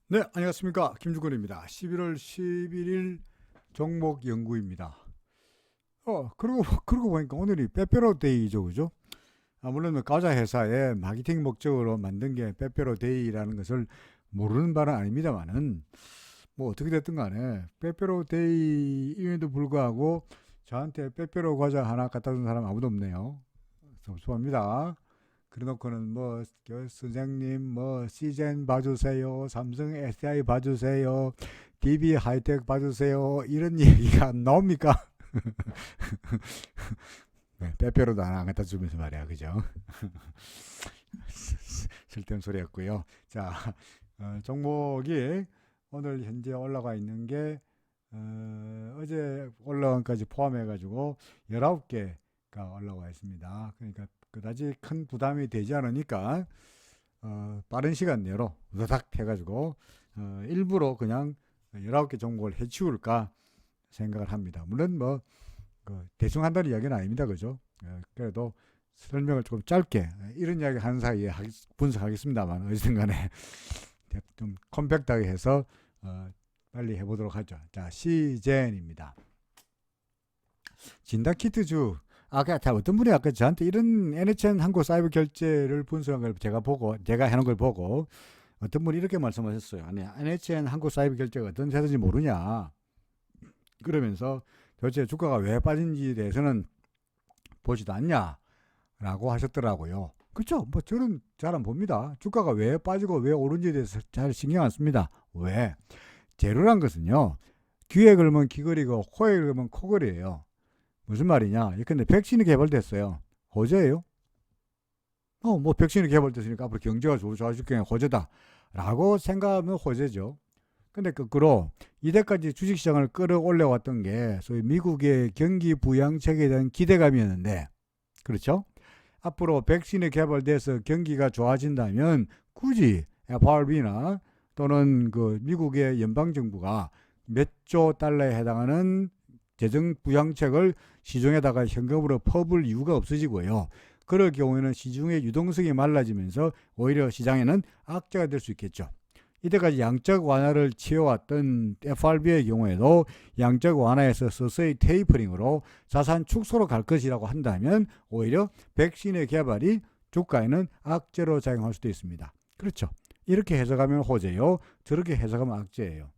네, 안녕하십니까. 김주근입니다. 11월 11일 종목 연구입니다. 그러고 보니까 오늘이 빼빼로 데이죠, 그죠? 물론 과자 회사의 마케팅 목적으로 만든 게 빼빼로 데이라는 것을 모르는 바는 아닙니다만은, 뭐 어떻게 됐든 간에 빼빼로 데이임에도 불구하고 저한테 빼빼로 과자 하나 갖다 준 사람 아무도 없네요. 섭섭합니다. 그래놓고는 뭐 선생님 뭐 시젠 봐주세요, 삼성 SDI 봐주세요, DB 하이텍 봐주세요, 이런 얘기가 나옵니까? 네, 빼빼로도 하나 안 갖다 주면서 말이야, 그죠? 쓸데없는 소리였고요. 자, 종목이 오늘 현재 올라가 있는 게 어제 올라간 까지 포함해가지고 19개가 올라와 있습니다. 그러니까 그다지 큰 부담이 되지 않으니까 빠른 시간 내로 우다닥 해가지고 일부러 그냥 19개 종목을 해치울까 생각을 합니다. 물론 뭐 대충 한다는 이야기는 아닙니다. 그죠? 그래도 설명을 조금 짧게 이런 이야기 하는 사이에 분석하겠습니다만 어쨌든 간에 좀 컴팩트하게 해서 빨리 해보도록 하죠. 자, 시젠입니다. 진단키트주. 어떤 분이 아까 저한테 이런 NHN 한국 사이버 결제를 분석한 걸 제가 해놓은 걸 보고, 어떤 분이 이렇게 말씀하셨어요. 아니, NHN 한국 사이버 결제가 어떤 회사인지 모르냐. 그러면서 도대체 주가가 왜 빠진지에 대해서는 보지도 않냐. 라고 하셨더라고요. 그렇죠? 뭐 저는 잘 안 봅니다. 주가가 왜 빠지고 왜 오른지에 대해서 잘 신경 안 씁니다. 왜? 재료란 것은요, 귀에 걸면 귀걸이고 코에 걸면 코걸이에요. 무슨 말이냐? 근데 백신이 개발됐어요. 호재예요? 뭐 백신이 개발됐으니까 앞으로 경제가 좋아질 경우에 호재다. 라고 생각하면 호재죠. 근데 거꾸로 이때까지 주식시장을 끌어올려왔던 게 소위 미국의 경기 부양책에 대한 기대감이었는데, 그렇죠? 앞으로 백신이 개발돼서 경기가 좋아진다면 굳이 FRB나 또는 그 미국의 연방정부가 몇 조 달러에 해당하는 재정 부양책을 시중에다가 현금으로 퍼볼 이유가 없어지고요. 그럴 경우에는 시중의 유동성이 말라지면서 오히려 시장에는 악재가 될 수 있겠죠. 이때까지 양적 완화를 취해왔던 FRB의 경우에도 양적 완화에서 서서히 테이퍼링으로 자산 축소로 갈 것이라고 한다면 오히려 백신의 개발이 주가에는 악재로 작용할 수도 있습니다. 그렇죠. 이렇게 해석하면 호재요. 저렇게 해석하면 악재예요.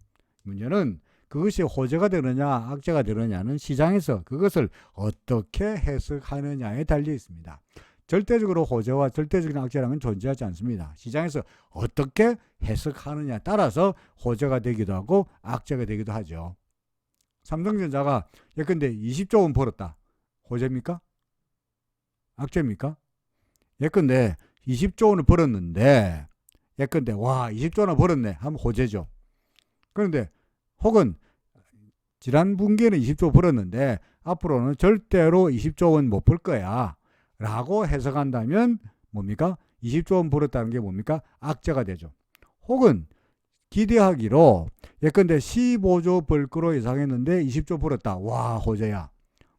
문제는 그것이 호재가 되느냐 악재가 되느냐는 시장에서 그것을 어떻게 해석하느냐에 달려 있습니다. 절대적으로 호재와 절대적인 악재라는 건 존재하지 않습니다. 시장에서 어떻게 해석하느냐에 따라서 호재가 되기도 하고 악재가 되기도 하죠. 삼성전자가 예컨대 20조 원 벌었다. 호재입니까? 악재입니까? 예컨대 20조 원을 벌었는데 예컨대 와 20조 원을 벌었네 하면 호재죠. 그런데 혹은 지난 분기에는 20조 벌었는데 앞으로는 절대로 20조 원 못 벌 거야 라고 해석한다면 뭡니까? 20조 원 벌었다는 게 뭡니까? 악재가 되죠. 혹은 기대하기로 예컨대 15조 벌 거로 예상했는데 20조 벌었다. 와 호재야.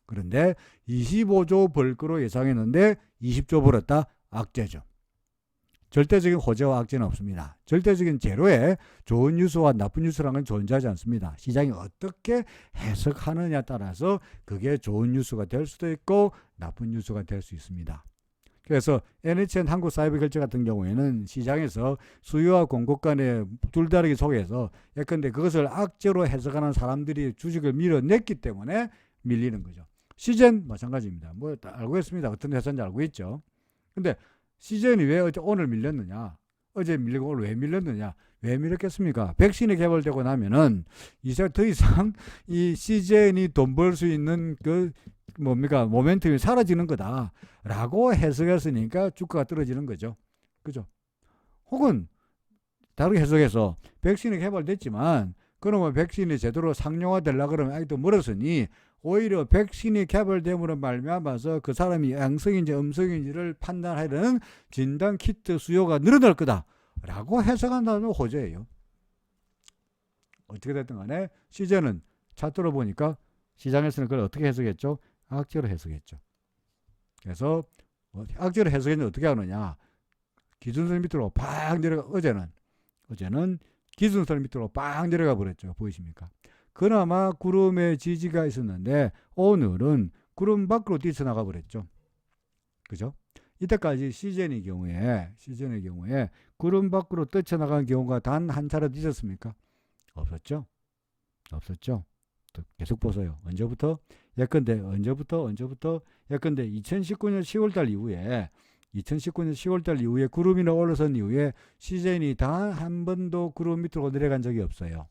그런데 25조 벌 거로 예상했는데 20조 벌었다. 악재죠. 절대적인 호재와 악재는 없습니다. 절대적인 제로에 좋은 뉴스와 나쁜 뉴스라는 건 존재하지 않습니다. 시장이 어떻게 해석하느냐에 따라서 그게 좋은 뉴스가 될 수도 있고 나쁜 뉴스가 될 수 있습니다. 그래서 NHN 한국 사이버 결제 같은 경우에는 시장에서 수요와 공급 간의 줄다리기 속에서 예컨대 그것을 악재로 해석하는 사람들이 주식을 밀어냈기 때문에 밀리는 거죠. 시젠 마찬가지입니다. 뭐 알고 있습니다. 어떤 회사인지 알고 있죠. 근데 시즌이 왜 오늘 밀렸느냐? 어제 밀리고 오늘 왜 밀렸느냐? 왜 밀렸겠습니까? 백신이 개발되고 나면은 이제 더 이상 이 시즌이 돈 벌 수 있는 그 뭡니까? 모멘텀이 사라지는 거다라고 해석했으니까 주가가 떨어지는 거죠. 그죠? 혹은 다르게 해석해서 백신이 개발됐지만 그러면 백신이 제대로 상용화되려고 그러면 아직도 멀었으니 오히려 백신이 개발됨으로 말미암아서 그 사람이 양성인지 음성인지를 판단하려는 진단키트 수요가 늘어날 거다라고 해석한다면 호재예요. 어떻게 됐든 간에 시제는 차트로 보니까 시장에서는 그걸 어떻게 해석했죠? 악재로 해석했죠. 그래서 악재로 해석했는데 어떻게 하느냐? 기준선 밑으로 팍 내려가 어제는 기준선 밑으로 빵 내려가 버렸죠. 보이십니까? 그나마 구름의 지지가 있었는데 오늘은 구름 밖으로 뛰쳐나가 버렸죠. 그죠? 이때까지 시즌의 경우에 구름 밖으로 뛰쳐나간 경우가 단 한 차례도 있었습니까? 없었죠. 계속 보세요. 언제부터? 예컨대 언제부터? 예컨대 2019년 10월달 이후에 구름이 올라선 이후에 시즌이 단 한 번도 구름 밑으로 내려간 적이 없어요.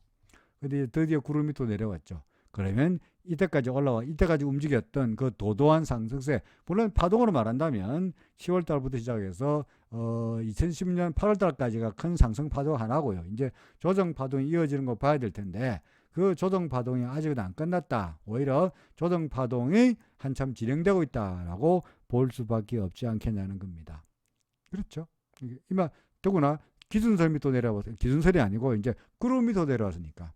근데 드디어 구름 밑으로 내려왔죠. 그러면 이때까지 움직였던 그 도도한 상승세, 물론 파동으로 말한다면 10월 달부터 시작해서 2010년 8월 달까지가 큰 상승 파동 하나고요. 이제 조정 파동이 이어지는 거 봐야 될 텐데 그 조정 파동이 아직은 안 끝났다. 오히려 조정 파동이 한참 진행되고 있다라고 볼 수밖에 없지 않겠냐는 겁니다. 그렇죠? 이마 더구나 기준선 밑으로 내려와서 기준선이 아니고 이제 구름 밑으로 내려왔으니까.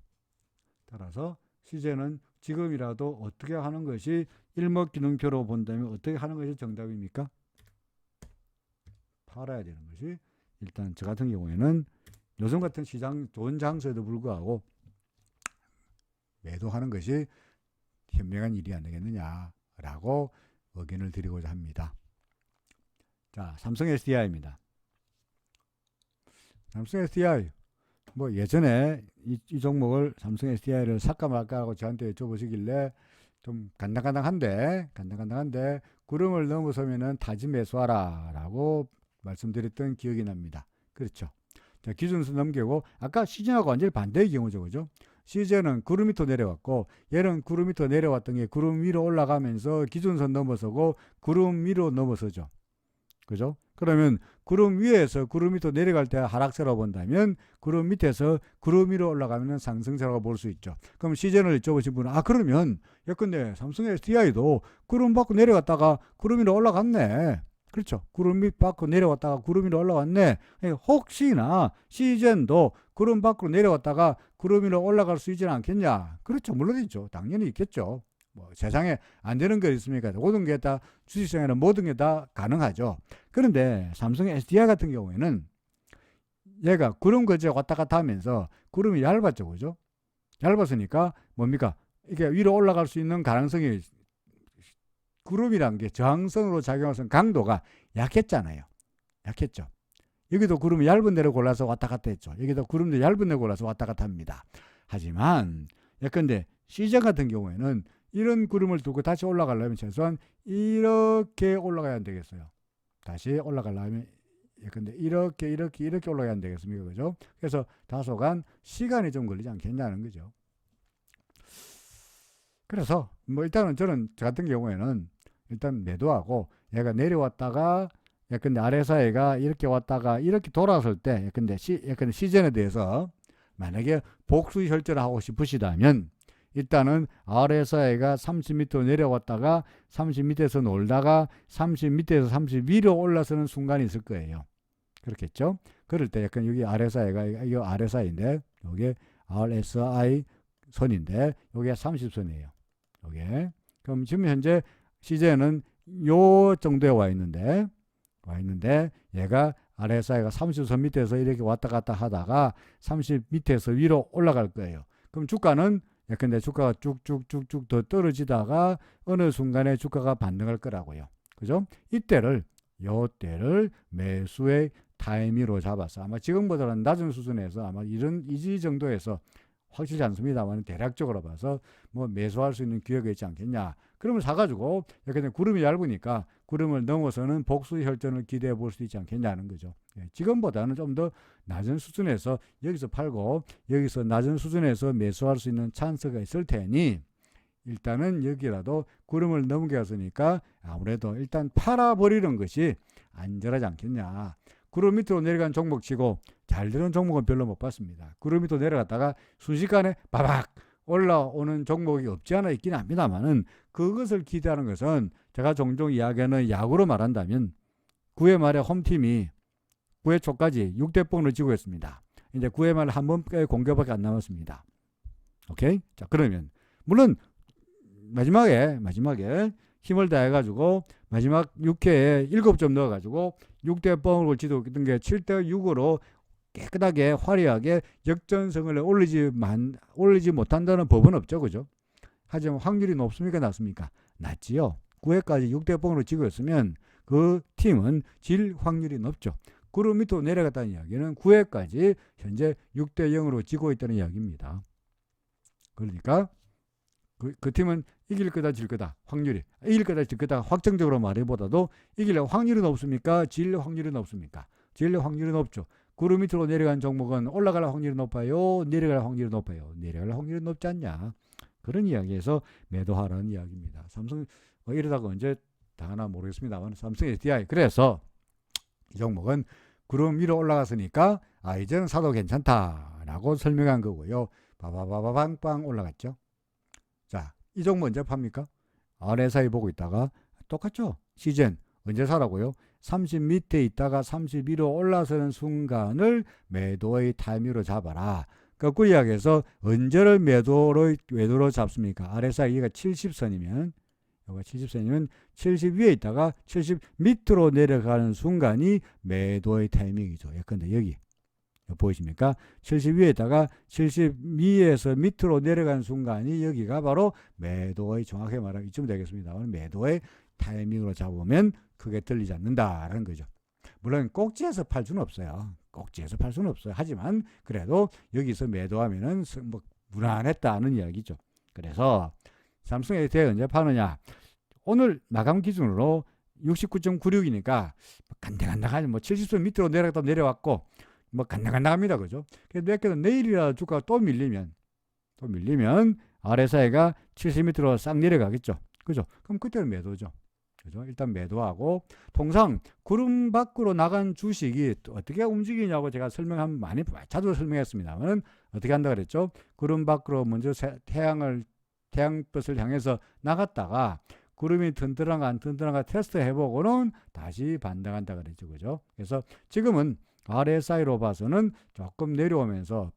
따라서 시제는 지금이라도 어떻게 하는 것이 일목기능표로 본다면 어떻게 하는 것이 정답입니까? 팔아야 되는 것이, 일단 저 같은 경우에는 요즘 같은 시장 좋은 장소에도 불구하고 매도하는 것이 현명한 일이 안 되겠느냐라고 의견을 드리고자 합니다. 자, 삼성 SDI입니다. 삼성 SDI 뭐 예전에 이 종목을 삼성 SDI를 살까 말까 하고 저한테 여쭤보시길래 좀 간당간당한데 구름을 넘어서면은 타지 매수하라 라고 말씀드렸던 기억이 납니다. 그렇죠. 자, 기준선 넘기고 아까 시즌하고 완전히 반대의 경우죠. 그죠? 시즌은 구름 밑으로 내려왔고 얘는 구름 밑으로 내려왔던 게 구름 위로 올라가면서 기준선 넘어서고 구름 위로 넘어서죠. 그죠? 그러면 구름 위에서 구름 밑으로 내려갈 때 하락세라고 본다면 구름 밑에서 구름 위로 올라가면 상승세라고 볼 수 있죠. 그럼 시즌을 여쭤보신 분은 그러면 예컨대 삼성 SDI도 구름 밖으로 내려갔다가 구름 위로 올라갔네. 그렇죠. 구름 밑 밖으로 내려왔다가 구름 위로 올라갔네. 혹시나 시즌도 구름 밖으로 내려왔다가 구름 위로 올라갈 수 있지는 않겠냐? 그렇죠. 물론이죠. 당연히 있겠죠. 뭐 세상에 안 되는 게 있습니까? 모든 게 다 주식시장에는 모든 게 다 가능하죠. 그런데 삼성 SDI 같은 경우에는 얘가 구름 거제 왔다 갔다 하면서 구름이 얇았죠. 그죠? 얇았으니까 뭡니까? 이게 위로 올라갈 수 있는 가능성이, 구름이란 게 저항성으로 작용하는 강도가 약했잖아요. 약했죠. 여기도 구름이 얇은 데를 골라서 왔다 갔다 했죠. 여기도 구름도 얇은 데를 골라서 왔다 갔다 합니다. 하지만 예컨대 시장 같은 경우에는 이런 구름을 두고 다시 올라가려면 최소한 이렇게 올라가야 안 되겠어요. 다시 올라가려면 예컨대 이렇게 올라가야 안 되겠습니까? 그죠? 그래서 다소간 시간이 좀 걸리지 않겠냐는 거죠. 그래서 뭐 일단은 저는 저 같은 경우에는 일단 매도하고 얘가 내려왔다가 예컨대 RSI가 이렇게 왔다가 이렇게 돌아설 때 예컨대 시즌에 대해서 만약에 복수 혈전을 하고 싶으시다면 일단은 RSI가 30m로 내려왔다가 30 밑에서 놀다가 30 밑에서 30 위로 올라서는 순간이 있을 거예요. 그렇겠죠? 그럴 때 약간 여기 RSI가 이거 RSI인데 이게 RSI 선인데 이게 30선이에요. 이게 그럼 지금 현재 시제는 요 정도에 와 있는데 얘가 RSI가 30선 밑에서 이렇게 왔다 갔다 하다가 30 밑에서 위로 올라갈 거예요. 그럼 주가는 근데 주가가 쭉쭉쭉쭉 더 떨어지다가 어느 순간에 주가가 반등할 거라고요. 그죠? 요때를 매수의 타이밍으로 잡아서 아마 지금보다는 낮은 수준에서 아마 이 정도에서 확실치 않습니다만 대략적으로 봐서 뭐 매수할 수 있는 기회가 있지 않겠냐. 그러면 사가지고 근데 구름이 얇으니까 구름을 넘어서는 복수 혈전을 기대해 볼 수 있지 않겠냐는 거죠. 지금보다는 좀 더 낮은 수준에서 여기서 팔고 여기서 낮은 수준에서 매수할 수 있는 찬스가 있을 테니 일단은 여기라도 구름을 넘겨갔으니까 아무래도 일단 팔아버리는 것이 안전하지 않겠냐. 구름 밑으로 내려간 종목 치고 잘 되는 종목은 별로 못 봤습니다. 구름 밑으로 내려갔다가 순식간에 바박 올라오는 종목이 없지 않아 있긴 합니다만은 그것을 기대하는 것은 제가 종종 이야기하는 야구로 말한다면 9회 말에 홈팀이 9회 초까지 6대 0으로 지고 있습니다. 이제 9회 말 한 번의 공격밖에 안 남았습니다. 오케이? 자, 그러면 물론 마지막에 힘을 다해가지고 마지막 6회에 7점 넣어가지고 6대 0으로 지도했던 게 7대 6으로 깨끗하게 화려하게 역전성을 올리지 못한다는 법은 없죠. 그죠? 하지만 확률이 높습니까? 낮습니까? 낮지요. 9회까지 6대0으로 지고 있으면 그 팀은 질 확률이 높죠. 그룹 밑으로 내려갔다는 이야기는 9회까지 현재 6대0으로 지고 있다는 이야기입니다. 그러니까 그 팀은 이길 거다 질 거다 확률이 이길 거다 질 거다 확정적으로 말해보다도 이길 확률이 높습니까? 질 확률이 높습니까? 질 확률이 높죠. 그룹 밑으로 내려간 종목은 올라갈 확률이 높아요? 내려갈 확률이 높아요? 내려갈 확률이 높지 않냐? 그런 이야기에서 매도하라는 이야기입니다. 삼성 이러다가 언제 다하나 모르겠습니다만 삼성 SDI 그래서 이 종목은 그룹 위로 올라갔으니까 이제는 사도 괜찮다라고 설명한 거고요. 바바바바방빵 올라갔죠. 자, 이 종목 언제 팝니까? RSI 보고 있다가 똑같죠. 시즌 언제 사라고요? 30 밑에 있다가 31로 올라서는 순간을 매도의 타이밍으로 잡아라. 거꾸로 이야기해서 언제를 매도로 잡습니까? RSI가 70선이면 70 위에 있다가 70 밑으로 내려가는 순간이 매도의 타이밍이죠. 예컨대 여기 보이십니까? 70 위에 있다가 70 위에서 밑으로 내려가는 순간이 여기가 바로 매도의 정확히 말하면 이쯤 되겠습니다. 매도의 타이밍으로 잡으면 크게 들리지 않는다라는 거죠. 물론 꼭지에서 팔 수는 없어요. 꼭지에서 팔 수는 없어요. 하지만 그래도 여기서 매도하면은 뭐 무난했다는 이야기죠. 그래서 삼성 SDI 언제 파느냐? 오늘 마감 기준으로 69.96이니까 간당간당하지 뭐 70선 밑으로 내려갔다 내려왔고 뭐 간당간당합니다. 그죠? 그래서 몇 개는 내일이라 주가가 또 밀리면 RSI가 70 밑으로 싹 내려가겠죠. 그죠? 그럼 그때는 매도죠. 그죠? 일단 매도하고 통상 구름 밖으로 나간 주식이 어떻게 움직이냐고 제가 많이 자주 설명했습니다만 어떻게 한다 그랬죠? 구름 밖으로 먼저 태양빛을 향해서 나갔다가 구름이 튼튼한가 안 튼튼한가 테스트 해보고는 다시 반등한다 그랬죠. 그죠? 그래서 지금은 RSI로 봐서는 조금 내려오면서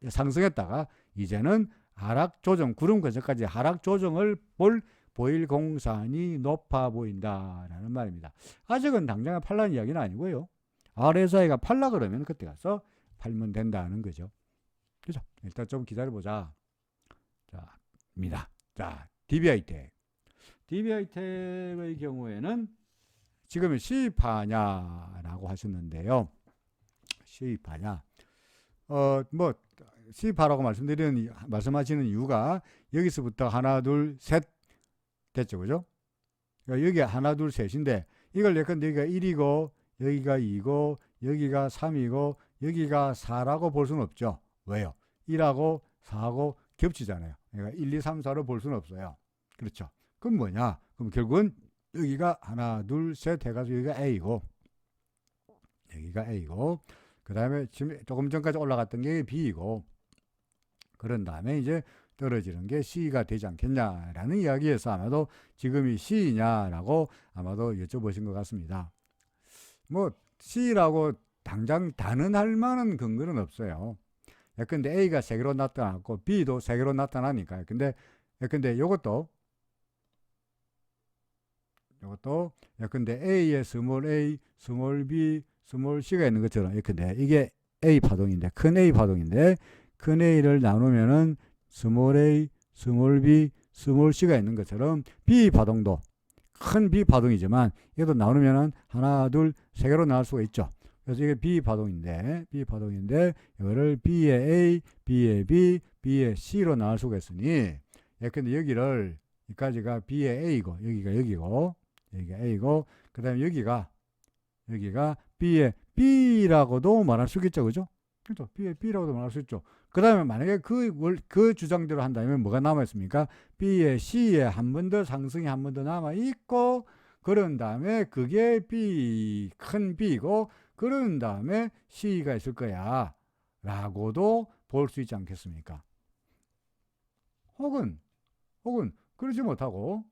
상승했다가 이제는 하락 조정, 구름 근처까지 하락 조정을 보일 공산이 높아 보인다라는 말입니다. 아직은 당장 팔라는 이야기는 아니고요. RSI가 팔라 그러면 그때 가서 팔면 된다는 거죠. 그죠? 일단 좀 기다려보자. 자, 입니다. 자, DBI텍. DBI텍의 경우에는 지금 수입하냐라고 하셨는데요. 수입하냐? 뭐 수입하라고 말씀하시는 이유가 여기서부터 하나, 둘, 셋 됐죠, 그죠? 그러니까 여기 하나, 둘, 셋인데 이걸 예컨대 여기가 1이고 여기가 2고 여기가 3이고 여기가 4라고 볼 수는 없죠. 왜요? 1하고 4하고 겹치잖아요. 그러니까 1, 2, 3, 4로 볼 수는 없어요. 그렇죠? 그럼 뭐냐? 그럼 결국은 여기가 하나, 둘, 셋 해가지고 여기가 A고 여기가 A고 그 다음에 지금 조금 전까지 올라갔던 게 B이고 그런 다음에 이제 떨어지는 게 C가 되지 않겠냐라는 이야기에서 아마도 지금이 C냐라고 아마도 여쭤보신 것 같습니다. 뭐 C라고 당장 단언할 만한 근거는 없어요. 근데 A가 3개로 나타났고 B도 3개로 나타나니까요. 근데 요것도 근데 A에 스몰 A, 스몰 B, 스몰 C가 있는 것처럼 근데 이게 A 파동인데 큰 A 파동인데 큰 A를 나누면은 스몰 A, 스몰 B, 스몰 C가 있는 것처럼 B 파동도 큰 B 파동이지만 얘도 나누면은 하나, 둘, 3개로 나눌 수가 있죠. 그래서 이게 B 파동인데 이거를 B의 A, B의 B, B의 C로 나눌 수가 있으니 근데 여기까지가 B의 A고 여기가 A고 그 다음에 여기가 B의 B라고도 말할 수 있겠죠. 그죠? 그렇죠. B의 B라고도 말할 수 있죠. 그 다음에 만약에 그 주장대로 한다면 뭐가 남아있습니까? B의 C에 한 번 더 상승이 한 번 더 남아있고 그런 다음에 그게 큰 B이고 그런 다음에 C가 있을 거야 라고도 볼 수 있지 않겠습니까? 혹은 그러지 못하고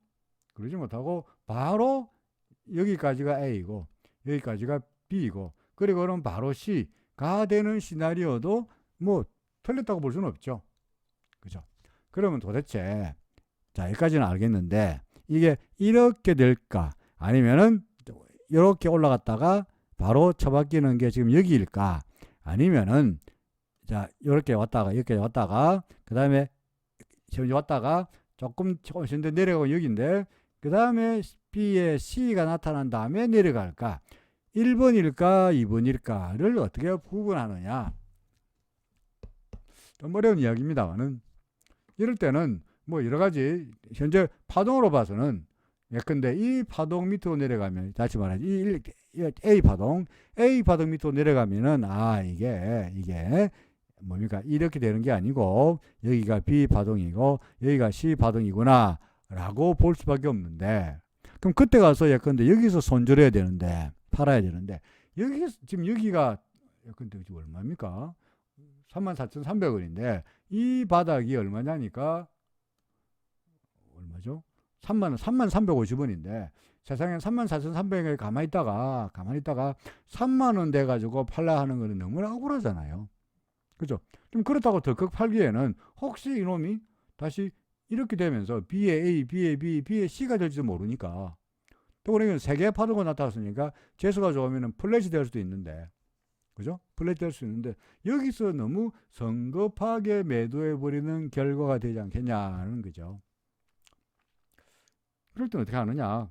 바로 여기까지가 A이고 여기까지가 B이고 그리고 그럼 바로 C가 되는 시나리오도 뭐 틀렸다고 볼 수는 없죠. 그죠? 그러면 도대체 자 여기까지는 알겠는데 이게 이렇게 될까 아니면은 이렇게 올라갔다가 바로 쳐박히는 게 지금 여기일까? 아니면은 자 이렇게 왔다가 이렇게 왔다가 그 다음에 지금 왔다가 조금 쉬는데 내려가고 여기인데 그 다음에 B에 C가 나타난 다음에 내려갈까? 1번일까 2번일까를 어떻게 구분하느냐? 좀 어려운 이야기입니다만은 이럴 때는 뭐 여러 가지 현재 파동으로 봐서는 예컨대 이 파동 밑으로 내려가면 다시 말하지 이 A 파동 밑으로 내려가면은 아 이게 뭡니까 이렇게 되는 게 아니고 여기가 B 파동이고 여기가 C 파동이구나 라고 볼 수밖에 없는데 그럼 그때 가서 예컨대 여기서 손절해야 되는데 팔아야 되는데 여기 지금 여기가 예컨대 지금 얼마입니까? 34,300원인데 이 바닥이 얼마냐니까 얼마죠? 33,350원인데 세상에 34,300원에 가만히 있다가 3만원 돼가지고 팔라 하는 거는 너무나 억울하잖아요. 그죠? 좀 그렇다고 덜컥 팔기에는 혹시 이놈이 다시 이렇게 되면서 B에 A, B에 B, B에 C가 될지도 모르니까 또 그러면 세 개의 파동가 나타났으니까 재수가 좋으면 플랫이 될 수도 있는데 그죠? 플랫 될 수 있는데 여기서 너무 성급하게 매도해버리는 결과가 되지 않겠냐는 거죠. 그럴 때 어떻게 하느냐?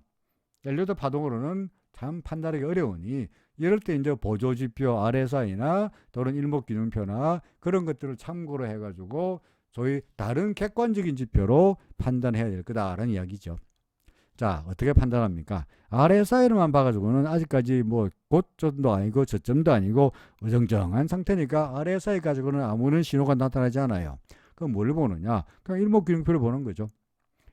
엘리어트 파동으로는 참 판단하기 어려우니 이럴 때 이제 보조지표 RSI나 또는 일목균형표나 그런 것들을 참고로 해가지고 소위 다른 객관적인 지표로 판단해야 될 거다라는 이야기죠. 자, 어떻게 판단합니까? RSI로만 봐가지고는 아직까지 뭐 고점도 아니고 저점도 아니고 어정쩡한 상태니까 RSI 가지고는 아무런 신호가 나타나지 않아요. 그럼 뭘 보느냐? 그냥 일목균형표를 보는 거죠.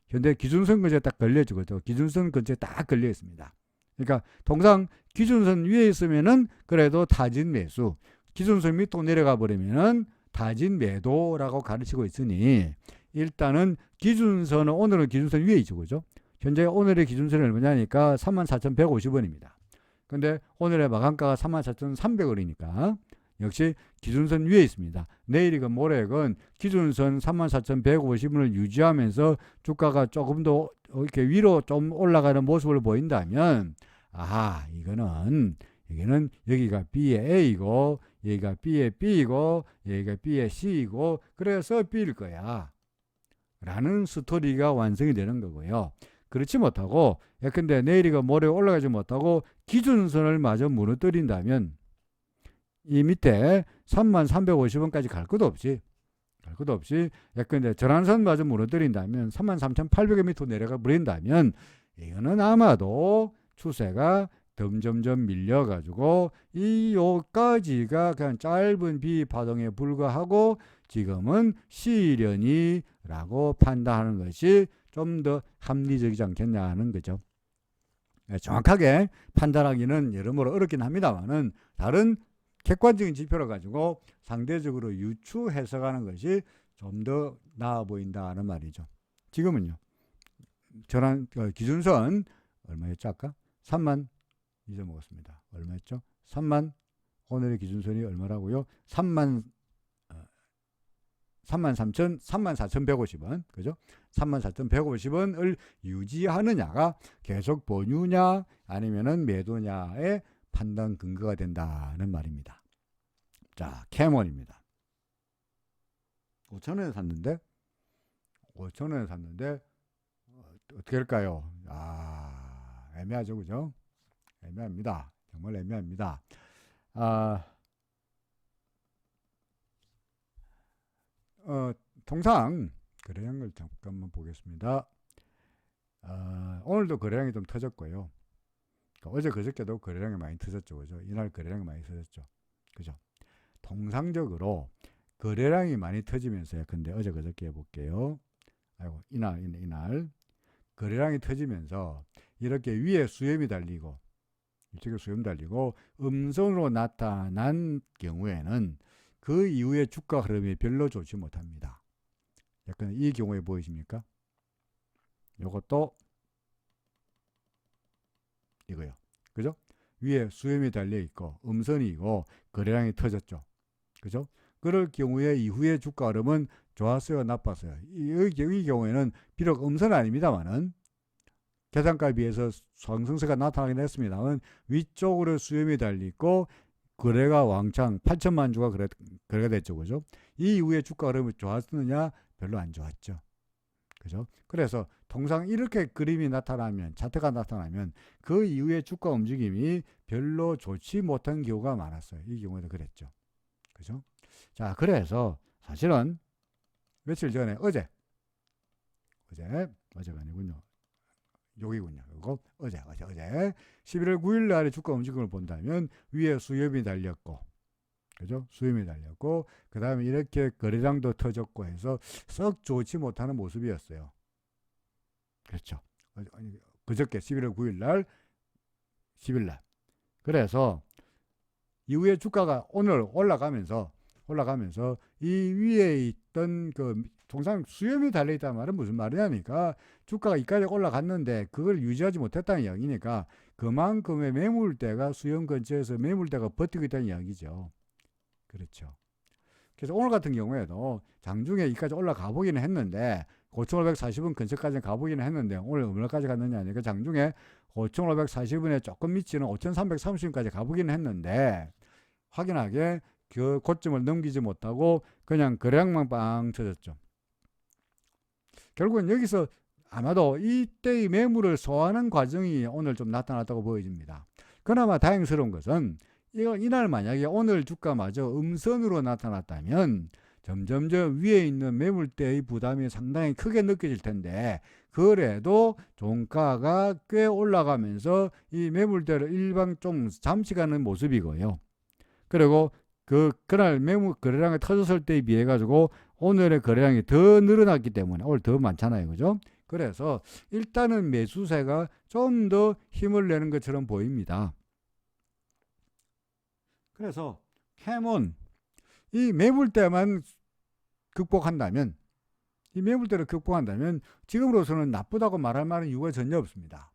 현재 기준선 근처에 딱 걸려지거든요. 기준선 근처에 딱 걸려 있습니다. 그러니까 통상 기준선 위에 있으면은 그래도 타진 매수, 기준선 밑으로 내려가 버리면은 타진 매도라고 가르치고 있으니 일단은 기준선은 오늘은 기준선 위에 있죠, 그죠? 현재 오늘의 기준선이 얼마냐니까 34,150원입니다. 근데 오늘의 마감가가 34,300원이니까 역시 기준선 위에 있습니다. 내일이건 모레건 기준선 34,150원을 유지하면서 주가가 조금 더 이렇게 위로 좀 올라가는 모습을 보인다면 아하 이거는 여기가 B의 A이고 여기가 B의 B이고 여기가 B의 C이고 그래서 B일 거야 라는 스토리가 완성이 되는 거고요. 그렇지 못하고 예컨대 내일이건 모레 올라가지 못하고 기준선을 마저 무너뜨린다면 이 밑에 33,350원까지 갈 것도 없이 예컨대 전환선마저 무너뜨린다면 33,800원 밑으로 내려가 버린다면 이거는 아마도 추세가 점점점 밀려가지고 이 요까지가 그냥 짧은 비파동에 불과하고 지금은 시련이라고 판단하는 것이 좀 더 합리적이지 않겠냐는 거죠. 정확하게 판단하기는 여러모로 어렵긴 합니다만은 다른 객관적인 지표를 가지고 상대적으로 유추 해석하는 것이 좀 더 나아 보인다는 말이죠. 지금은요. 전환 기준선 얼마였죠 아까? 3만 잊어먹었습니다. 얼마였죠? 3만 오늘의 기준선이 얼마라고요? 34,150원. 그죠? 34,150원을 유지하느냐가 계속 보유냐 아니면은 매도냐의 판단 근거가 된다는 말입니다. 자, 캠원입니다. 5,000원에 샀는데 어떻게 할까요? 애매하죠, 그죠? 애매합니다. 정말 애매합니다. 통상 거래량을 잠깐만 보겠습니다. 오늘도 거래량이 좀 터졌고요. 어제 그저께도 거래량이 많이 터졌죠, 그죠? 이날 거래량이 많이 터졌죠, 그죠? 통상적으로 거래량이 많이 터지면서 근데 어제 그저께 해볼게요. 이날 거래량이 터지면서 이렇게 위에 수렴이 달리고 이쪽에 수렴 달리고 음선으로 나타난 경우에는 그 이후에 주가 흐름이 별로 좋지 못합니다. 약간 이 경우에 보이십니까? 요것도 이거요. 그죠? 위에 수렴이 달려 있고 음선이고 거래량이 터졌죠. 그죠? 그럴 경우에 이후에 주가 흐름은 좋았어요, 나빴어요? 이 경우에는 비록 음선 아닙니다만은 계산가에 비해서 상승세가 나타나긴 했습니다만 위쪽으로 수렴이 달리고 거래가 왕창 8천만 주가 거래가 됐죠. 그죠? 이 이후에 주가가 그러면 좋았느냐? 별로 안 좋았죠. 그죠? 그래서 통상 이렇게 그림이 나타나면, 차트가 나타나면 그 이후에 주가 움직임이 별로 좋지 못한 경우가 많았어요. 이 경우에도 그랬죠. 그죠? 자, 그래서 사실은 며칠 전에 어제가 아니군요. 여기군요. 이거 어제 11월 9일 날의 주가 움직임을 본다면 위에 수렴이 달렸고, 그죠? 수렴이 달렸고, 그 다음에 이렇게 거래량도 터졌고 해서 썩 좋지 못하는 모습이었어요. 그렇죠. 그저께 11월 9일 날, 10일 날. 그래서 이후에 주가가 오늘 올라가면서 이 위에 있던 그 통상 수렴이 달려있단 말은 무슨 말이냐니까 주가가 이까지 올라갔는데 그걸 유지하지 못했다는 이야기니까 그만큼의 매물대가 수렴 근처에서 매물대가 버티고 있다는 이야기죠. 그렇죠. 그래서 오늘 같은 경우에도 장중에 이까지 올라가 보기는 했는데 5,540원 근처까지 가보기는 했는데 오늘 얼마까지 갔느냐 하니까 장중에 5,540원에 조금 미치는 5,330원까지 가보기는 했는데 확연하게 그 고점을 넘기지 못하고 그냥 거래량만 빵 터졌죠. 결국은 여기서 아마도 이때의 매물을 소화하는 과정이 오늘 좀 나타났다고 보여집니다. 그나마 다행스러운 것은 이날 만약에 오늘 주가마저 음선으로 나타났다면 점점점 위에 있는 매물대의 부담이 상당히 크게 느껴질 텐데 그래도 종가가 꽤 올라가면서 이 매물대를 일방 좀 잠식하는 모습이고요. 그리고 그날 매물 거래량이 터졌을 때에 비해 가지고 오늘의 거래량이 더 늘어났기 때문에 오늘 더 많잖아요. 그죠? 그래서 일단은 매수세가 좀 더 힘을 내는 것처럼 보입니다. 그래서 캐몬 이 매물대만 극복한다면 지금으로서는 나쁘다고 말할 만한 이유가 전혀 없습니다.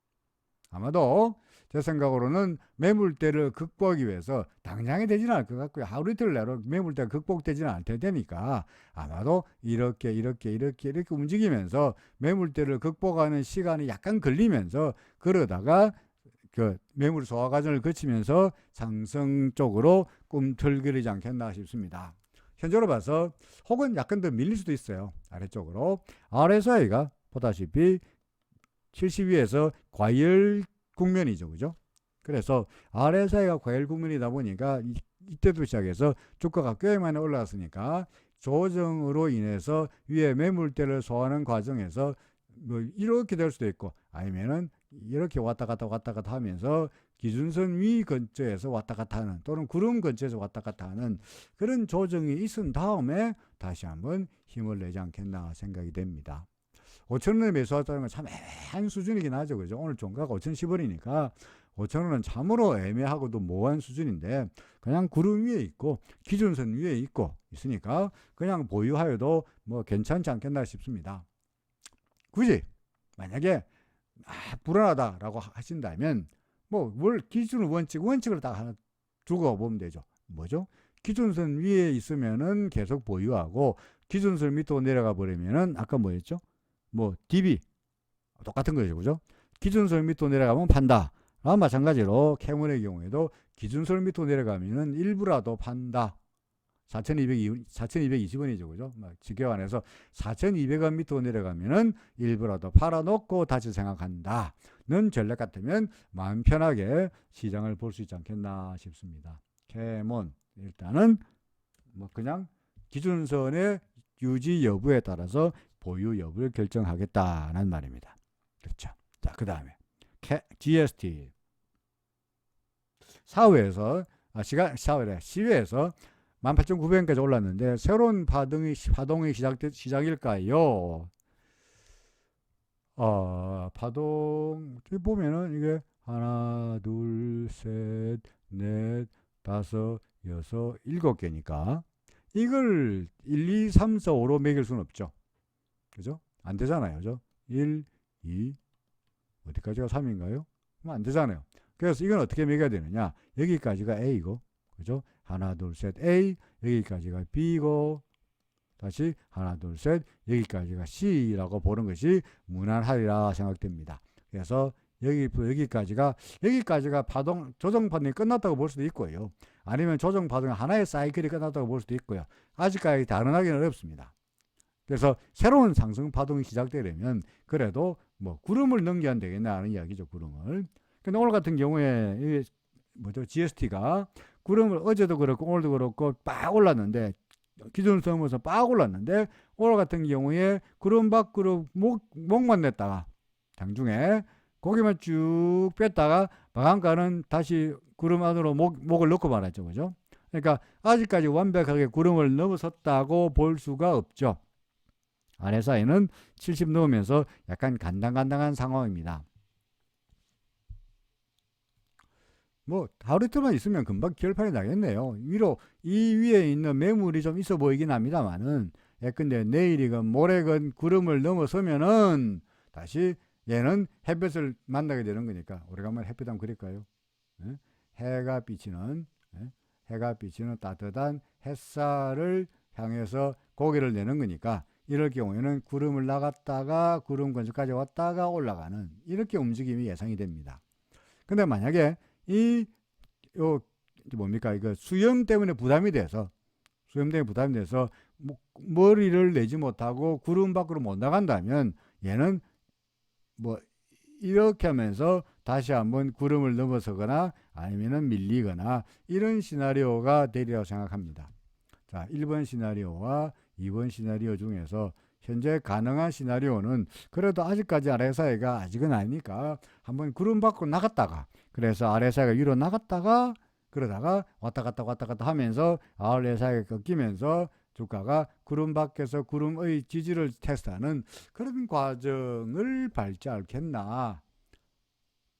아마도 제 생각으로는 매물대를 극복하기 위해서 당장이 되지는 않을 것 같고요. 하루 이틀 내로 매물대가 극복되지는 않을 테니까 아마도 이렇게 움직이면서 매물대를 극복하는 시간이 약간 걸리면서 그러다가 그 매물 소화 과정을 거치면서 상승 쪽으로 꿈틀거리지 않겠나 싶습니다. 현재로 봐서 혹은 약간 더 밀릴 수도 있어요. 아래쪽으로. RSI가 보다시피 70위에서 과열 국면이죠. 그죠? 그래서 RSI가 과열 국면이다 보니까 이때도 시작해서 주가가 꽤 많이 올라갔으니까 조정으로 인해서 위에 매물대를 소화하는 과정에서 뭐 이렇게 될 수도 있고 아니면은 이렇게 왔다 갔다 하면서 기준선 위 근처에서 왔다 갔다 하는 또는 구름 근처에서 왔다 갔다 하는 그런 조정이 있은 다음에 다시 한번 힘을 내지 않겠나 생각이 됩니다. 5,000원에 매수하자는 건 참 애매한 수준이긴 하죠. 그죠? 오늘 종가가 5,010원이니까 5,000원은 참으로 애매하고도 모호한 수준인데 그냥 구름 위에 있고 기준선 위에 있으니까 그냥 보유하여도 뭐 괜찮지 않겠나 싶습니다. 굳이 만약에 불안하다라고 하신다면 뭐 뭘 기준 원칙을 딱 하나 두고 보면 되죠. 뭐죠? 기준선 위에 있으면은 계속 보유하고 기준선 밑으로 내려가 버리면은 아까 뭐였죠? 뭐 DB 똑같은 거죠. 그죠? 기준선 밑으로 내려가면 판다. 마찬가지로 캐몬의 경우에도 기준선 밑으로 내려가면은 일부라도 판다. 4,220원이죠. 그죠? 직계환에서 4,200원 밑으로 내려가면은 일부라도 팔아놓고 다시 생각한다는 전략 같으면 마음 편하게 시장을 볼 수 있지 않겠나 싶습니다. 캐몬 일단은 뭐 그냥 기준선의 유지 여부에 따라서 보유 여부를 결정하겠다는 말입니다. 그렇죠. 자, 그 다음에 GST 시외에서 18,900원까지 올랐는데 새로운 파동이 시작일까요? 파동 보면은 이게 하나, 둘, 셋, 넷, 다섯, 여섯, 7개니까 이걸 1, 2, 3, 4, 5로 매길 수는 없죠. 그죠? 안 되잖아요. 그죠? 1, 2, 어디까지가 3인가요? 안 되잖아요. 그래서 이건 어떻게 매겨야 되느냐? 여기까지가 A고, 그죠? 하나, 둘, 셋, A. 여기까지가 B고, 다시 하나, 둘, 셋. 여기까지가 C라고 보는 것이 무난하리라 생각됩니다. 그래서 여기까지가 파동 조정 파동이 끝났다고 볼 수도 있고요. 아니면 조정 파동의 하나의 사이클이 끝났다고 볼 수도 있고요. 아직까지 단언하기는 어렵습니다. 그래서 새로운 상승 파동이 시작되려면 그래도 뭐 구름을 넘겨야 되겠나 하는 이야기죠. 구름을. 근데 오늘 같은 경우에 GST가 구름을 어제도 그렇고 오늘도 그렇고 빡 올랐는데 기준선 넘어서 빡 올랐는데 오늘 같은 경우에 구름 밖으로 목만 냈다가 장중에 고개만 쭉 뺐다가 마감가는 다시 구름 안으로 목을 넣고 말았죠. 그죠? 그러니까 아직까지 완벽하게 구름을 넘어섰다고 볼 수가 없죠. RSI는 70 넘으면서 약간 간당간당한 상황입니다. 뭐 하루 이틀만 있으면 금방 기울판이 나겠네요. 이 위에 있는 매물이 좀 있어 보이긴 합니다만은 근데 내일이건 모레건 구름을 넘어서면은 다시 얘는 햇볕을 만나게 되는 거니까 오래간만에 햇빛 한번 그릴까요? 해가 비치는 따뜻한 햇살을 향해서 고개를 내는 거니까 이럴 경우에는 구름을 나갔다가 구름 근처까지 왔다가 올라가는 이렇게 움직임이 예상이 됩니다. 근데 만약에 이거 수염 때문에 부담이 돼서 머리를 내지 못하고 구름 밖으로 못 나간다면 얘는 뭐 이렇게 하면서 다시 한번 구름을 넘어서거나 아니면은 밀리거나 이런 시나리오가 되리라고 생각합니다. 자, 1번 시나리오와 2번 시나리오 중에서 현재 가능한 시나리오는 그래도 아직까지 RSI가 아직은 아니니까 한번 구름 밖으로 나갔다가 그래서 RSI가 위로 나갔다가 그러다가 왔다 갔다 하면서 RSI가 꺾이면서 주가가 구름 밖에서 구름의 지지를 테스트하는 그런 과정을 밟지 않겠나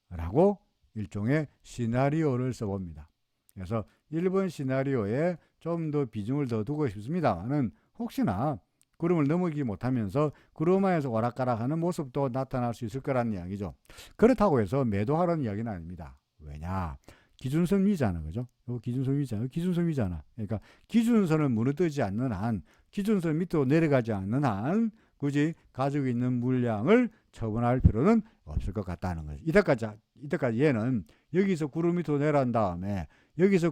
라고 일종의 시나리오를 써봅니다. 그래서 1번 시나리오에 좀 더 비중을 더 두고 싶습니다만은 혹시나 구름을 넘어가지 못하면서 구름 안에서 오락가락하는 모습도 나타날 수 있을 거라는 이야기죠. 그렇다고 해서 매도하라는 이야기는 아닙니다. 왜냐? 기준선 위잖아, 그죠? 기준선 위잖아. 그러니까 기준선을 무너뜨리지 않는 한, 기준선 밑으로 내려가지 않는 한, 굳이 가지고 있는 물량을 처분할 필요는 없을 것 같다는 거죠. 이때까지 얘는 여기서 구름 밑으로 내려온 다음에 여기서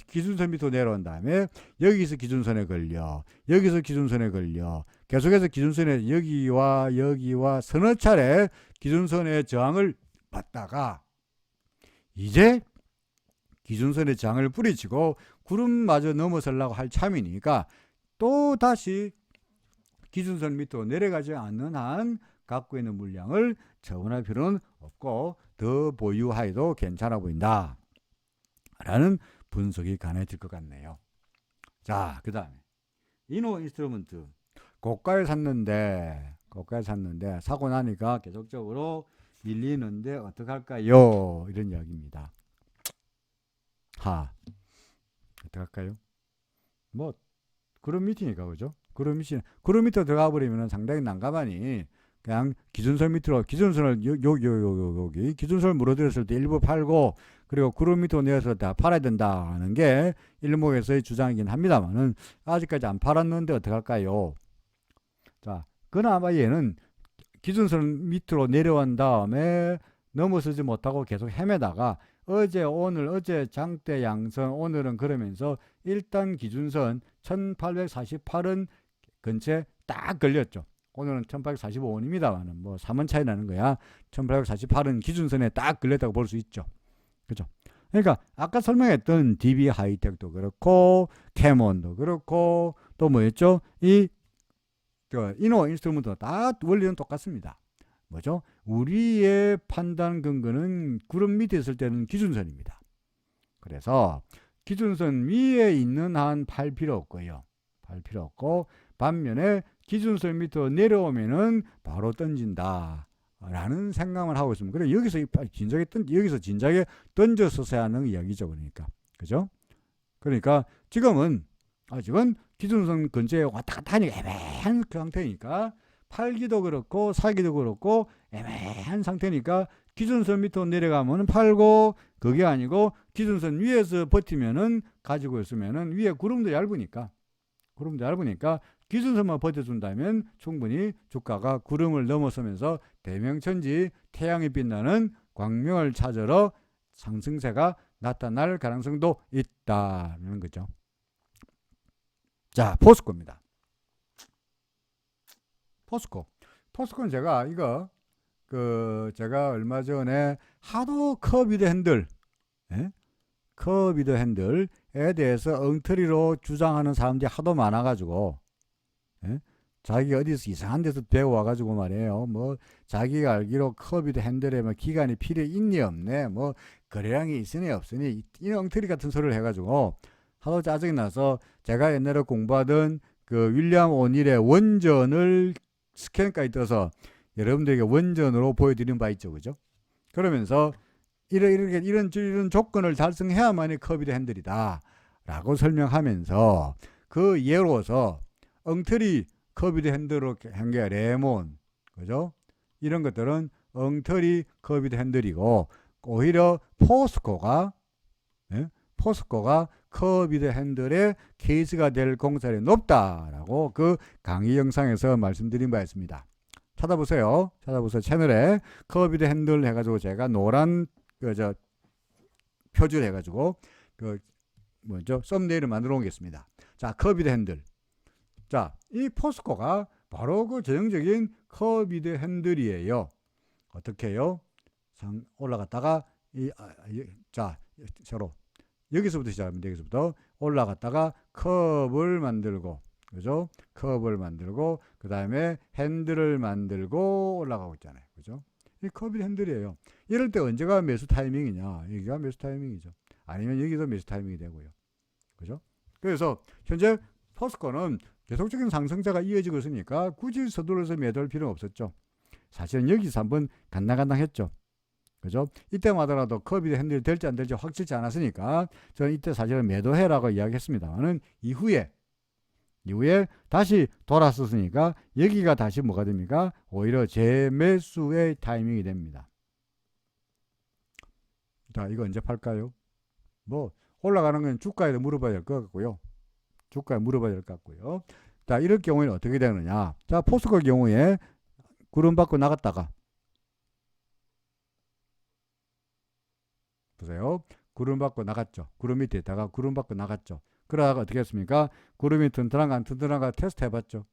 기준선 밑으로 내려온 다음에 여기서 기준선에 걸려 계속해서 기준선에 여기와 서너 차례 기준선의 저항을 받다가 이제 기준선의 저항을 뿌리치고 구름마저 넘어서려고 할 참이니까 또 다시 기준선 밑으로 내려가지 않는 한 갖고 있는 물량을 처분할 필요는 없고 더 보유하여도 괜찮아 보인다 라는 분석이 가능해질 것 같네요. 자, 그 다음에 이노 인스트루먼트 고가에 샀는데 사고 나니까 계속적으로 밀리는데 어떡할까요? 이런 이야기입니다. 어떡할까요? 뭐 구름 밑이니까 그죠? 구름 밑으로 들어가 버리면 상당히 난감하니 그냥 기준선 밑으로 여기 기준선을 물어들였을 때 일부 팔고 그리고 구름 밑으로 내려서 다 팔아야 된다는 게 일목에서의 주장이긴 합니다만은 아직까지 안 팔았는데 어떡할까요? 자, 그나마 얘는 기준선 밑으로 내려온 다음에 넘어서지 못하고 계속 헤매다가 어제 장대 양선 오늘은 그러면서 일단 기준선 1848은 근처에 딱 걸렸죠. 오늘은 1845원입니다만 뭐 3원 차이 나는 거야. 1848은 기준선에 딱 걸렸다고 볼 수 있죠. 그죠? 그러니까 아까 설명했던 DB 하이텍도 그렇고 캐몬도 그렇고 또 뭐였죠? 이노 인스트루먼트도 다 원리는 똑같습니다. 뭐죠? 우리의 판단 근거는 구름 밑에 있을 때는 기준선입니다. 그래서 기준선 위에 있는 한 팔 필요 없고요. 반면에 기준선 밑으로 내려오면은 바로 던진다 라는 생각을 하고 있습니다. 그래 여기서 진작에 던졌었어야 하는 이야기죠. 그죠? 그러니까 지금은 기준선 근처에 왔다 갔다 하니까 애매한 그 상태니까 팔기도 그렇고 사기도 그렇고 애매한 상태니까 기준선 밑으로 내려가면 팔고 그게 아니고 기준선 위에서 버티면은 가지고 있으면은 위에 구름도 얇으니까 구름 얇으니까 기준선만 버텨준다면 충분히 주가가 구름을 넘어서면서 대명천지 태양이 빛나는 광명을 찾으러 상승세가 나타날 가능성도 있다는 거죠. 자, 포스코입니다. 포스코는 제가 이거 제가 얼마 전에 하도 커비드 핸들, 커비드 핸들에 대해서 엉터리로 주장하는 사람들이 하도 많아가지고, 자기가 어디서 이상한 데서 배워와가지고 말이에요. 뭐 자기가 알기로 커비드 핸들에 뭐 기간이 필요 있니 없네, 뭐 거래량이 있으니 없으니 이 엉터리 같은 소리를 해가지고 하도 짜증이 나서 제가 옛날에 공부하던 그 윌리엄 오닐의 원전을 스캔까지 떠서 여러분들에게 원전으로 보여드린 바 있죠, 그죠? 그러면서 이런 조건을 달성해야만이 커비드 핸들이다 라고 설명하면서 그 예로서 엉터리 커비드 핸들로 한 게 레몬, 그죠? 이런 것들은 엉터리 커비드 핸들이고, 오히려 포스코가 커비드 핸들의 케이스가 될 공산이 높다라고 그 강의 영상에서 말씀드린 바 있습니다. 찾아보세요. 채널에 커비드 핸들 해가지고 제가 노란 표줄 해가지고 썸네일을 만들어 오겠습니다. 자, 커비드 핸들. 자, 이 포스코가 바로 그 전형적인 커비드 핸들이에요. 어떻게 해요? 올라갔다가 서로 여기서부터 시작합니다. 여기서부터 올라갔다가 컵을 만들고, 그죠? 컵을 만들고 그 다음에 핸들을 만들고 올라가고 있잖아요, 그죠? 이 커비드 핸들이에요. 이럴 때 언제가 매수 타이밍이냐? 여기가 매수 타이밍이죠. 아니면 여기도 매수 타이밍이 되고요, 그죠? 그래서 현재 포스코는 계속적인 상승세가 이어지고 있으니까 굳이 서둘러서 매도할 필요는 없었죠. 사실은 여기서 한번 간당간당했죠, 그죠? 이때마다라도 커비드 핸들이 될지 안 될지 확실치 않았으니까 저는 이때 사실은 매도해라고 이야기했습니다만은 이후에 다시 돌았었으니까 여기가 다시 뭐가 됩니까? 오히려 재매수의 타이밍이 됩니다. 자, 이거 언제 팔까요? 뭐 올라가는 건 주가에도 물어봐야 될 것 같고요. 자, 이럴 경우에는 어떻게 되느냐? 자, 포스코 경우에 구름 받고 나갔다가 보세요. 구름 받고 나갔죠. 구름 밑에 있다가 구름 받고 나갔죠. 그러다가 어떻게 했습니까? 구름이 튼튼한가 안 튼튼한가 테스트 해봤죠.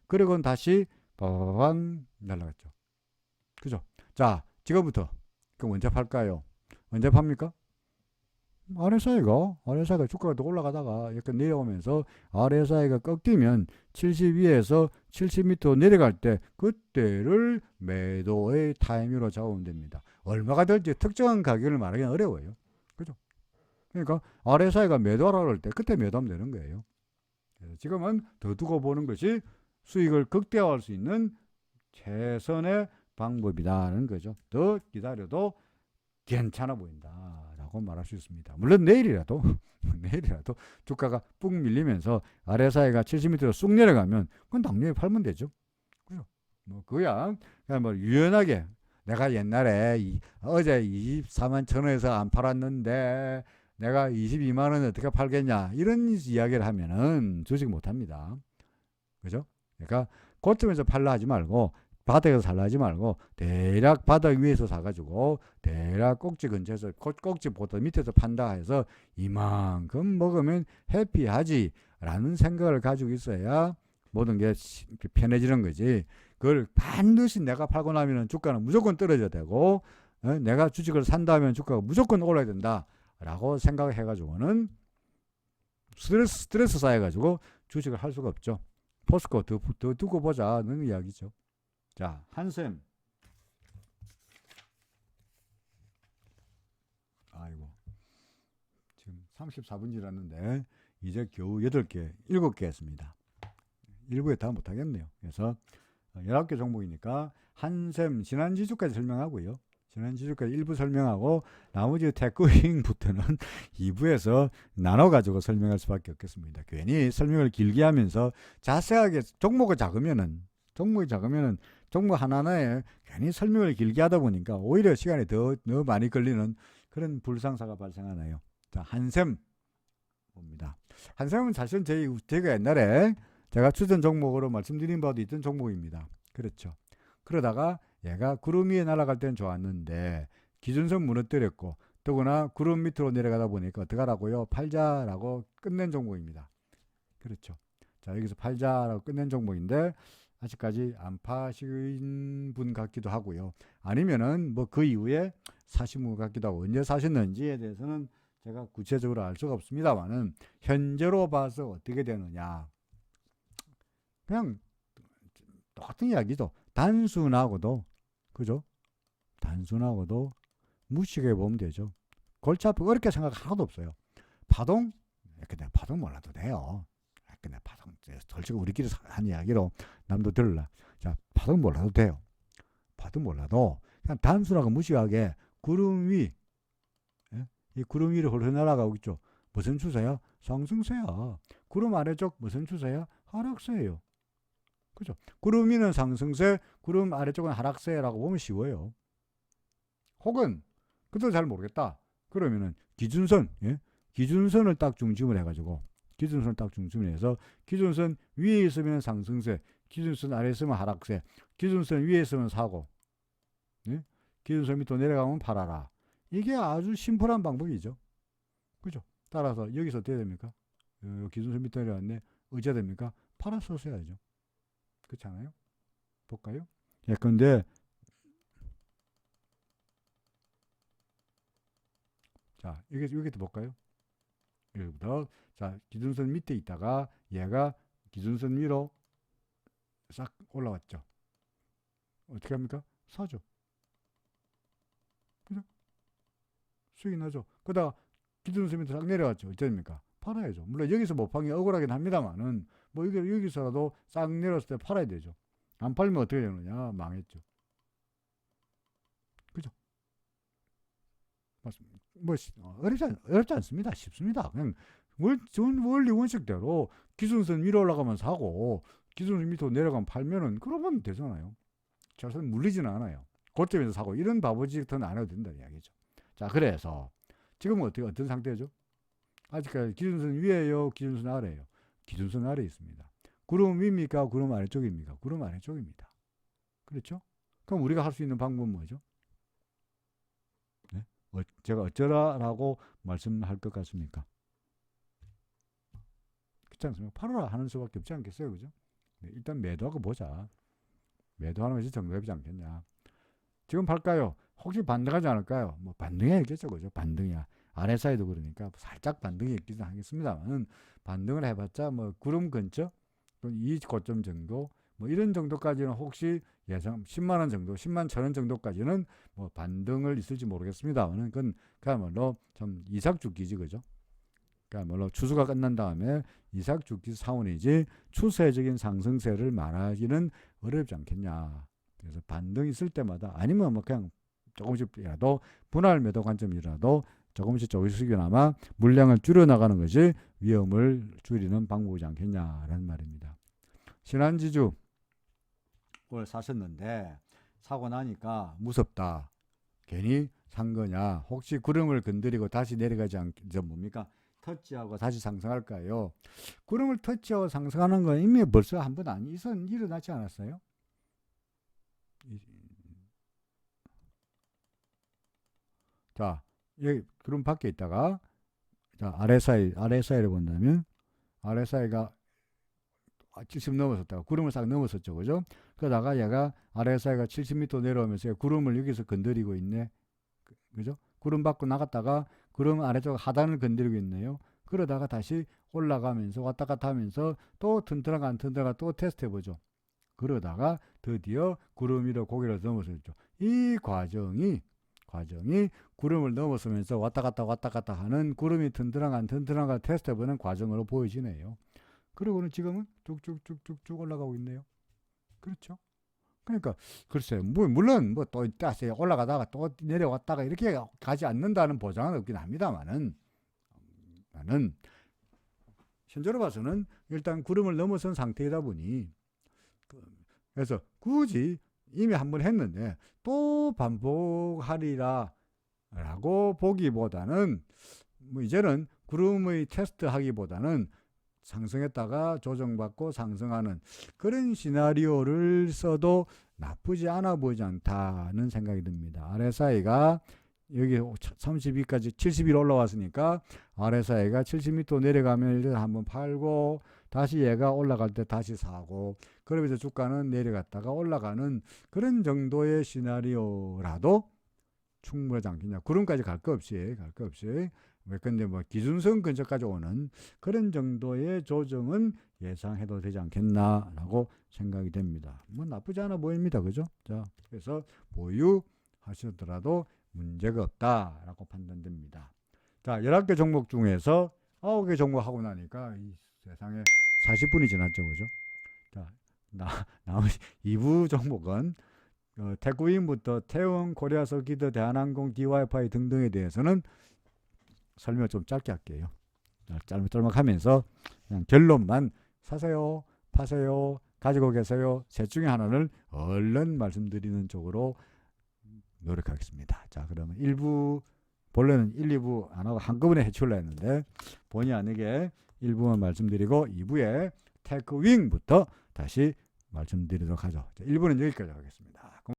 그리고는 다시 빠밤 날아갔죠. 그죠? 자, 지금부터 그럼 언제 팔까요? 언제 팝니까? RSI가 주가가 더 올라가다가 약간 내려오면서 RSI가 꺾이면 72에서 70 밑으로 내려갈 때 그때를 매도의 타이밍으로 잡으면 됩니다. 얼마가 될지 특정한 가격을 말하기는 어려워요. 그죠? 그러니까 RSI가 매도하라 그럴 때 그때 매도하면 되는 거예요. 그래서 지금은 더 두고 보는 것이 수익을 극대화할 수 있는 최선의 방법이라는 거죠. 더 기다려도 괜찮아 보인다라고 말할 수 있습니다. 물론 내일이라도 주가가 뿡 밀리면서 RSI가 70m로 쑥 내려가면 그건 당연히 팔면 되죠. 그죠? 뭐 그냥 뭐 유연하게 내가 옛날에 어제 24만 천 원에서 안 팔았는데 내가 22만 원에 어떻게 팔겠냐 이런 이야기를 하면은 주식 못 합니다. 그죠? 그러니까 고점에서 팔라 하지 말고 바닥에서 살라 하지 말고 대략 바닥 위에서 사가지고 대략 꼭지 근처에서 꼭지보다 밑에서 판다 해서 이만큼 먹으면 해피하지 라는 생각을 가지고 있어야 모든 게 편해지는 거지. 그걸 반드시 내가 팔고 나면 주가는 무조건 떨어져야 되고 내가 주식을 산다면 주가가 무조건 올라야 된다 라고 생각을 해가지고는 스트레스 쌓여가지고 주식을 할 수가 없죠. 포스코 더 두고 보자는 이야기죠. 자, 한샘. 아이고. 지금 34분 지났는데 이제 겨우 8개, 7개 했습니다. 1부에 다 못하겠네요. 그래서 19개 종목이니까 한샘 지난 지수까지 설명하고요. 지난 지수까지 1부 설명하고 나머지 테크윙부터는 2부에서 나눠가지고 설명할 수밖에 없겠습니다. 괜히 설명을 길게 하면서 자세하게 종목이 작으면은 종목 하나하나에 괜히 설명을 길게 하다 보니까 오히려 시간이 더 많이 걸리는 그런 불상사가 발생하나요. 자, 한샘 봅니다. 한샘은 사실 제가 옛날에 제가 추천 종목으로 말씀드린 바도 있던 종목입니다. 그렇죠. 그러다가 얘가 구름 위에 날아갈 때는 좋았는데 기준선 무너뜨렸고 더구나 구름 밑으로 내려가다 보니까 어떡하라고요? 팔자라고 끝낸 종목입니다. 그렇죠. 자, 여기서 팔자라고 끝낸 종목인데 아직까지 안 파신 분 같기도 하고요. 아니면은 뭐 그 이후에 사신 분 같기도 하고 언제 사셨는지에 대해서는 제가 구체적으로 알 수가 없습니다만은 현재로 봐서 어떻게 되느냐. 그냥 똑같은 이야기죠. 단순하고도 그죠? 단순하고도 무식해 보면 되죠. 골치 아프고 어렵게 생각 하나도 없어요. 파동? 근데 파동 몰라도 돼요. 근데 파동 솔직히 우리끼리 한 이야기로 남도 들을라. 자, 파동 몰라도 돼요. 파동 몰라도 그냥 단순하고 무식하게 구름 위, 예? 이 구름 위를 홀로 날아가고 있죠. 무슨 추세야? 상승세야. 구름 아래쪽 무슨 추세야? 하락세예요. 그죠? 구름 위는 상승세, 구름 아래쪽은 하락세라고 보면 쉬워요. 혹은 그것도 잘 모르겠다. 그러면은 기준선, 예? 기준선을 딱 중심을 해가지고 기준선을 딱 중심을 해서 기준선 위에 있으면 상승세, 기준선 아래에 있으면 하락세, 기준선 위에 있으면 사고, 예? 기준선 밑으로 내려가면 팔아라. 이게 아주 심플한 방법이죠. 그죠? 따라서 여기서 어떻게 됩니까? 기준선 밑으로 내려왔네. 어찌해야 됩니까? 팔아서 써야죠. 그렇잖아요? 볼까요? 예, 근데 자, 여기부터 볼까요? 여기부터. 자, 기준선 밑에 있다가 얘가 기준선 위로 싹 올라왔죠. 어떻게 합니까? 사죠. 그죠? 수익이 나죠. 그러다가 기준선 밑으로 싹 내려왔죠. 어쩌입니까? 팔아야죠. 물론 여기서 못 파는 게 억울하긴 합니다만은 뭐 여기서라도 싹 내렸을 때 팔아야 되죠. 안 팔면 어떻게 되느냐? 망했죠. 그죠? 맞습니다. 뭐 어렵지 않습니다. 쉽습니다. 그냥 원리 원칙대로 기준선 위로 올라가면 사고 기준선 밑으로 내려가면 팔면은 그러면 되잖아요. 절선 물리지는 않아요. 고점에서 사고 이런 바보짓은 안 해도 된다는 이야기죠. 자, 그래서 지금은 어떤 상태죠? 아직까지 기준선 위에요, 기준선 아래예요. 기준선 아래에 있습니다. 구름 위입니까? 구름 아래쪽입니까? 구름 아래쪽입니다. 그렇죠? 그럼 우리가 할 수 있는 방법은 뭐죠? 네? 제가 어쩌라라고 말씀할 것 같습니까? 그렇지 않습니까? 팔아라 하는 수밖에 없지 않겠어요, 그죠? 네, 일단 매도하고 보자. 매도하는 것이 정답이지 않겠냐. 지금 팔까요? 혹시 반등하지 않을까요? 뭐 반등이 있겠죠, 그죠? 반등이야. RSI도 그러니까 살짝 반등이 있기는 하겠습니다만 반등을 해봤자 뭐 구름 근처, 이 고점 정도, 뭐 이런 정도까지는 혹시 예상 10만 원 정도, 10만 1,000원 정도까지는 뭐 반등을 있을지 모르겠습니다만 그건 그야말로 좀 이삭죽기지, 그죠? 그야말로 추수가 끝난 다음에 이삭죽기 사원이지 추세적인 상승세를 말하기는 어렵지 않겠냐. 그래서 반등이 있을 때마다 아니면 뭐 그냥 조금씩이라도 분할 매도 관점이라도 조금씩이나마 물량을 줄여나가는 것이 위험을 줄이는 방법이지 않겠냐라는 말입니다. 신한지주 오늘 사셨는데 사고 나니까 무섭다. 괜히 산 거냐. 혹시 구름을 건드리고 다시 내려가지 않죠. 뭡니까? 터치하고 다시 상승할까요? 구름을 터치하고 상승하는 건 이미 벌써 한 번 일어나지 않았어요? 자, 여기 구름 밖에 있다가 자, RSI를 본다면 RSI가 70 넘어섰다가 구름을 싹 넘어섰죠, 그죠? 그러다가 얘가 RSI가 70m 내려오면서 구름을 여기서 건드리고 있네, 그죠? 구름 밖으로 나갔다가 구름 아래쪽 하단을 건드리고 있네요. 그러다가 다시 올라가면서 왔다 갔다 하면서 또 튼튼하가 안 튼튼하가 또 테스트 해보죠. 그러다가 드디어 구름 위로 고개를 넘어섰죠. 이 과정이 구름을 넘어서면서 왔다 갔다 하는 구름이 튼튼한가 안 튼튼한가 테스트 해보는 과정으로 보여지네요. 그리고는 지금은 쭉쭉쭉쭉 올라가고 있네요. 그렇죠? 그러니까 글쎄요. 물론 뭐 또 다시 올라가다가 또 내려왔다가 이렇게 가지 않는다는 보장은 없긴 합니다만은 나는 현재로 봐서는 일단 구름을 넘어선 상태이다 보니 그래서 굳이 이미 한번 했는데 또 반복하리라 라고 보기보다는 뭐 이제는 구름의 테스트 하기보다는 상승했다가 조정받고 상승하는 그런 시나리오를 써도 나쁘지 않아 보이지 않다는 생각이 듭니다. RSI가 여기 32까지 70일 올라왔으니까 RSI가 70m 내려가면 일단 한번 팔고 다시 얘가 올라갈 때 다시 사고 그러면서 주가는 내려갔다가 올라가는 그런 정도의 시나리오라도 충분하지 않겠냐. 구름까지 갈 거 없이 근데 뭐 기준선 근처까지 오는 그런 정도의 조정은 예상해도 되지 않겠나라고 생각이 됩니다. 뭐 나쁘지 않아 보입니다. 그죠? 자, 그래서 보유하시더라도 문제가 없다라고 판단됩니다. 자, 11개 종목 중에서 9개 종목 하고 나니까 이 세상에 40분이 지났죠. 그죠? 자, 나머지 2부 종목은 테크윈부터 태운, 코리아솔기드, 대한항공, DY파이 등등에 대해서는 설명을 좀 짧게 할게요. 짤막짤막하면서 그냥 결론만 사세요, 파세요, 가지고 계세요. 셋 중에 하나를 얼른 말씀드리는 쪽으로 노력하겠습니다. 자, 그러면 1부 본래는 1, 2부 안 하고 한꺼번에 해치우려 했는데 본의 아니게 1부만 말씀드리고 2부에 테크윙부터 다시 말씀드리도록 하죠. 자, 1부는 여기까지 하겠습니다.